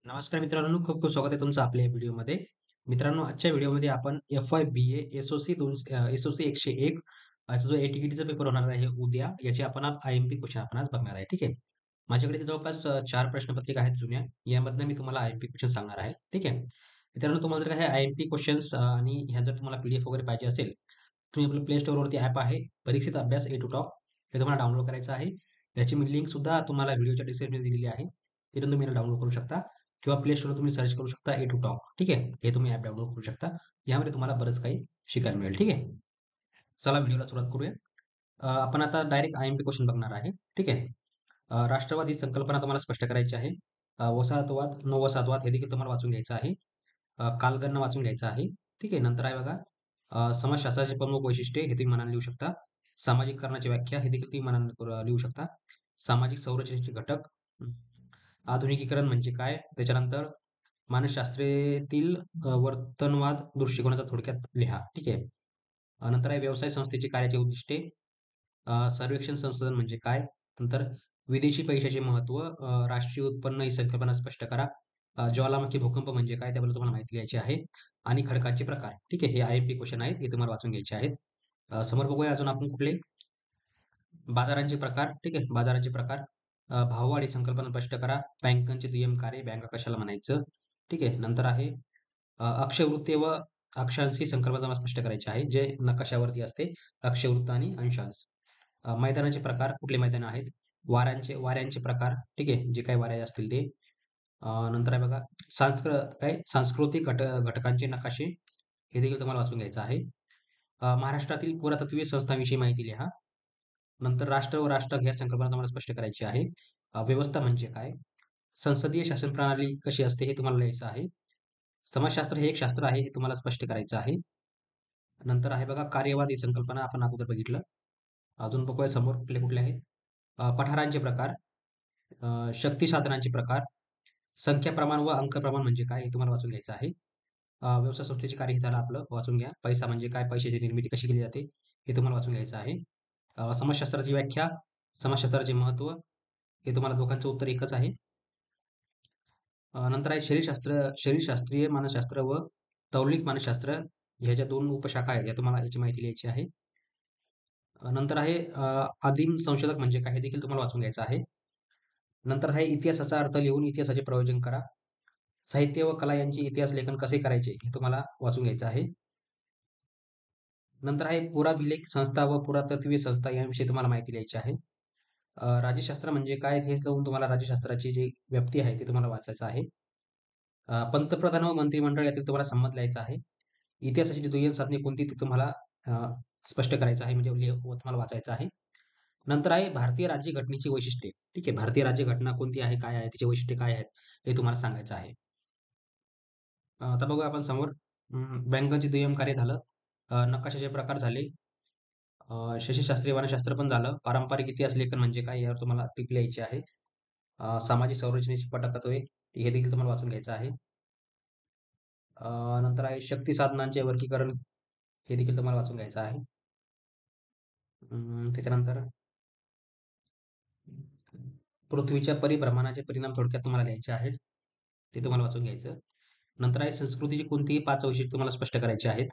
नमस्कार मित्रांनो, खूप खूप स्वागत आहे तुमचं आपल्या या व्हिडिओमध्ये. मित्रांनो, आजच्या व्हिडिओमध्ये आपण एफ-वाय बी-ए एस-ओ-सी 101 याचा जो ए-टी-के-टीचा पेपर होणार आहे उद्या, याचे आपण आज आय-एम-पी क्वेश्चन आपण आज बघणार आहे. ठीक आहे. माझ्याकडे इथे जवळपास 4 प्रश्नपत्रिका आहेत जुन्या. यामधनं मी तुम्हाला आय-एम-पी क्वेश्चन सांगणार आहे. ठीक आहे. मित्रांनो, तुम्हाला जर काही आय-एम-पी क्वेश्चन्स आणि ह्या जर तुम्हाला पी-डी-एफ वगैरे पाहिजे असेल, तुम्ही आपलं प्ले स्टोअरवरती ॲप आहे, परीक्षित अभ्यास ए टू टॉप, हे तुम्हाला डाउनलोड करायचं आहे. याची मी लिंक सुद्धा तुम्हाला व्हिडिओच्या डिस्क्रिप्शनमध्ये दिलेली आहे. तिथून तुम्ही डाउनलोड करू शकता. किंवा प्ले स्टोरला तुम्ही सर्च करू शकता ए टू टॉक. ठीक आहे. हे तुम्ही ॲप डाउनलोड करू शकता. यामध्ये तुम्हाला बरंच काही शिकायला मिळेल. ठीक आहे. चला व्हिडिओला सुरुवात करूया. आपण आता डायरेक्ट आय-एम-पी क्वेश्चन बघणार आहे. ठीक आहे. राष्ट्रवाद ही संकल्पना तुम्हाला स्पष्ट करायची आहे. वसाहतवाद, नववसाहतवाद हे देखील तुम्हाला वाचून घ्यायचं आहे. कालगणना वाचून घ्यायचं आहे. ठीक आहे. नंतर आहे बघा समाजशास्त्राची प्रमुख वैशिष्ट्ये हे तुम्ही मनाने लिहू शकता. सामाजिकरणाची व्याख्या हे देखील तुम्ही मनाने लिहू शकता. सामाजिक संरचनेचे घटक, आधुनिकीकरण म्हणजे काय? त्याच्यानंतर मानसशास्त्रातील वर्तनवाद दृष्टिकोनाचा थोडक्यात लिहा. ठीक आहे. नंतर आहे व्यवसाय संस्थेची कार्याची उद्दिष्टे, सर्वेक्षण संशोधन म्हणजे काय? नंतर विदेशी पैशाचे महत्त्व, राष्ट्रीय उत्पन्न ही संकल्पना स्पष्ट करा. ज्वालामुखी भूकंप म्हणजे काय? त्याबद्दल तुम्हाला माहिती द्यायची आहे. आणि खडकाचे प्रकार. ठीक आहे. हे आय-एम-पी क्वेश्चन आहेत. हे तुम्हाला वाचून घ्यायचे आहेत. समोर बघूया अजून आपण कुठले बाजारांचे प्रकार. ठीक आहे. बाजाराचे प्रकार, भाववाढ ही संकल्पना स्पष्ट करा. बँकांची दुय्यम कार्य, बँका कशाला म्हणायचं? ठीक आहे. नंतर आहे अक्षवृत्त व अक्षांश ही संकल्पना तुम्हाला स्पष्ट करायची आहे, जे नकाशावरती असते. अक्षवृत्त आणि अंशांश. मैदानाचे प्रकार, कुठले मैदान आहेत? वाऱ्यांचे प्रकार, ठीक आहे, जे काही वारे असतील ते. नंतर आहे बघा सांस्कृतिक घटकांचे नकाशे, हे देखील तुम्हाला वाचून घ्यायचं आहे. महाराष्ट्रातील पुरातत्वीय संस्थांविषयी माहिती लिहा. नंतर राष्ट्र व राष्ट्रक या संकल्पना तुम्हाला स्पष्ट करायची आहे. व्यवस्था म्हणजे काय? संसदीय शासन प्रणाली कशी असते हे तुम्हाला लिहायचं आहे. समाजशास्त्र हे एक शास्त्र आहे, हे तुम्हाला स्पष्ट करायचं आहे. नंतर आहे बघा कार्यवाद ही संकल्पना आपण अगोदर बघितलं. अजून बघूया समोर कुठले कुठले आहेत. पठारांचे प्रकार, शक्ती साधनांचे प्रकार, संख्या प्रमाण व अंक प्रमाण म्हणजे काय हे तुम्हाला वाचून घ्यायचं आहे. व्यवसाय संस्थेचे कार्य हे झालं आपलं, वाचून घ्या. पैसा म्हणजे काय? पैशाची निर्मिती कशी केली जाते हे तुम्हाला वाचून घ्यायचं आहे. समाजशास्त्राची व्याख्या, समाजशास्त्राचे महत्त्व, हे तुम्हाला दोघांचं उत्तर एकच आहे. नंतर आहे शरीरशास्त्रीय मानसशास्त्र व तौलिक मानसशास्त्र, ह्या ज्या 2 उपशाखा आहेत, या तुम्हाला याची माहिती लिहायची आहे. नंतर आहे आदिम संशोधक म्हणजे काय? हे देखील तुम्हाला वाचून घ्यायचं आहे. नंतर आहे इतिहासाचा अर्थ लिहून इतिहासाचे प्रयोजन करा. साहित्य व कला यांचे इतिहास लेखन कसे करायचे हे तुम्हाला वाचून घ्यायचं आहे. नंतर आहे पुराभिलेख संस्था व पुरातत्वीय संस्था यांविषयी तुम्हाला माहिती द्यायची आहे. राज्यशास्त्र म्हणजे काय? हे लावून तुम्हाला राज्यशास्त्राची जी व्याप्ती आहे ते तुम्हाला वाचायचं आहे. पंतप्रधान व मंत्रिमंडळ यातील तुम्हाला संमत लिहायचा आहे. इतिहासाची जी दुय्यम साधने कोणती ती तुम्हाला अ, स्पष्ट करायचं आहे, म्हणजे तुम्हाला वाचायचं आहे. नंतर आहे भारतीय राज्यघटनेची वैशिष्ट्ये. ठीक आहे. भारतीय राज्यघटना कोणती आहे? काय आहे? तिची वैशिष्ट्ये काय आहेत? हे तुम्हाला सांगायचं आहे. आता बघूया आपण समोर बँकांचे दुय्यम कार्य झालं. नकाशाचे प्रकार झाले. शशीशास्त्रीय वनशास्त्र पण झालं. पारंपरिक इतिहास लेखन म्हणजे काय? यावर तुम्हाला टिप लिहायची आहे. सामाजिक संरचनेची पटकत्वे, हे देखील तुम्हाला वाचून घ्यायचं आहे. नंतर आहे शक्ती साधनांचे वर्गीकरण, हे देखील तुम्हाला वाचून घ्यायचं आहे. त्याच्यानंतर पृथ्वीच्या परिभ्रमणाचे परिणाम थोडक्यात तुम्हाला लिहायचे आहेत. ते तुम्हाला वाचून घ्यायचं. नंतर आहे संस्कृतीची कोणतीही 5 वैशिष्ट्ये तुम्हाला स्पष्ट करायची आहेत.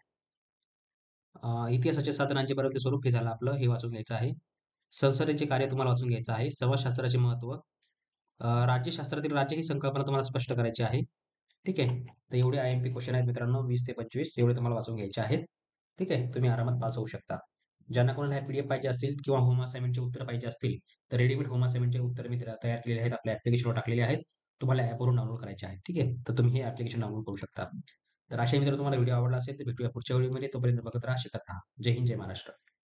इतिहासाच्या साधनांचे बदलते स्वरूप, हे झालं आपलं, हे वाचून घ्यायचं आहे. संसदेचे कार्य तुम्हाला वाचून घ्यायचं आहे. समाजशास्त्राचे महत्त्व, राज्यशास्त्रातील राज्य ही संकल्पना तुम्हाला स्पष्ट करायची आहे. ठीक आहे. तर एवढे आय-एम-पी क्वेश्चन आहेत मित्रांनो, 20 ते 25 एवढे तुम्हाला वाचून घ्यायचे आहेत. ठीक आहे. तुम्ही आरामात पास होऊ शकता. ज्यांना कोणाला ह्या पी-डी-एफ पाहिजे असतील किंवा होम असाइनमेंटचे उत्तर पाहिजे असतील, तर रेडीमेड होम असाइनमेंटचे उत्तर मी तयार केलेले आहेत. आपल्या ॲप्लिकेशनवर टाकलेले आहेत. तुम्हाला ॲपवरून डाउनलोड करायचे आहेत. ठीक आहे. तर तुम्ही हे ॲप्लिकेशन डाउनलोड करू शकता. तर अशा मित्र तुम्हाला व्हिडिओ आवडला असेल तर भेटूया पुढच्या व्हिडिओमध्ये. तोपर्यंत बघत राहा, शिकत राहा. जय हिंद, जय महाराष्ट्र.